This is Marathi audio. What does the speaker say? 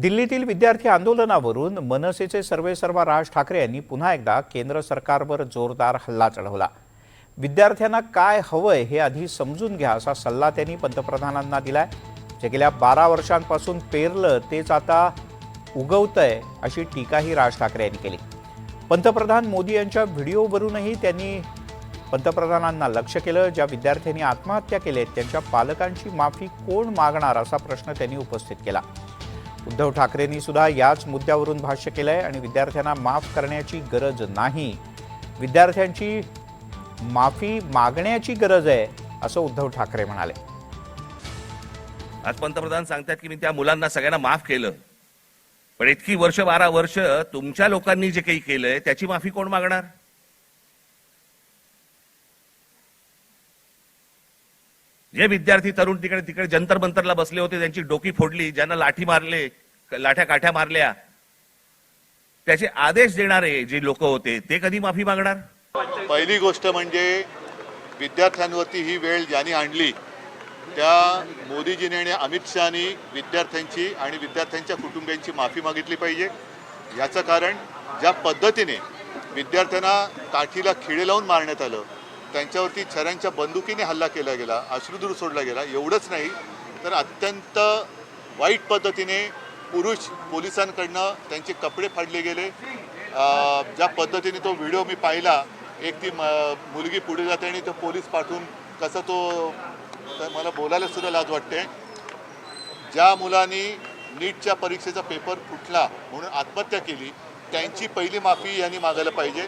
दिल्लीतील विद्यार्थी आंदोलनावरून मनसेचे सर्वेसर्वा राज ठाकरे यांनी पुन्हा एकदा केंद्र सरकारवर जोरदार हल्ला चढवला। विद्यार्थ्यांना काय हवंय हे आधी समजून घ्या असा सल्ला त्यांनी पंतप्रधानांना दिलाय। जे गेल्या 12 वर्षांपासून पेरलं तेच आता उगवतंय अशी टीकाही राज ठाकरे यांनी केली। पंतप्रधान मोदी यांच्या व्हिडिओवरूनही त्यांनी पंतप्रधानांना लक्ष्य केलं। ज्या विद्यार्थ्यांनी आत्महत्या केलेत त्यांच्या पालकांची माफी कोण मागणार असा प्रश्न त्यांनी उपस्थित केला। उद्धव ठाकरेंनी सुद्धा याच मुद्द्यावरून भाष्य केलंय आणि विद्यार्थ्यांना माफ करण्याची गरज नाही, विद्यार्थ्यांची माफी मागण्याची गरज आहे असं उद्धव ठाकरे म्हणाले। आज पंतप्रधान सांगतात की मी त्या मुलांना सगळ्यांना माफ केलं, पण इतकी वर्ष 12 वर्ष तुमच्या लोकांनी जे काही केलंय त्याची माफी कोण मागणार? जे विद्यार्थी तरुण तिकडे जंतर मंतरला बसले होते, त्यांची डोकी फोडली, ज्यांना लाठी मारले, लाठ्या काठ्या मारल्या, त्याचे आदेश देणारे जे लोक होते ते कधी माफी मागणार? पहिली गोष्ट म्हणजे विद्यार्थ्यांवरती ही वेळ ज्यांनी आणली त्या मोदीजींनी आणि अमित शहानी विद्यार्थ्यांची आणि विद्यार्थ्यांच्या कुटुंबियांची माफी मागितली पाहिजे। याचं कारण ज्या पद्धतीने विद्यार्थ्यांना काठीला खिळे लावून मारण्यात आलं, त्यांच्यावरती छऱ्यांच्या बंदुकीने हल्ला केला गेला, अश्रुधूर सोडला गेला, एवढंच नाही तर अत्यंत वाईट पद्धतीने पुरुष पोलिसांकडनं त्यांचे कपडे फाडले गेले। ज्या पद्धतीने तो व्हिडिओ मी पाहिला, एक ती मुलगी पुढे जाते आणि तो पोलीस पाठवून कसं तो, मला बोलायला सुद्धा लाज वाटते। ज्या मुलांनी नीटच्या परीक्षेचा पेपर फुटला म्हणून आत्महत्या केली त्यांची पहिली माफी यांनी मागायला पाहिजे।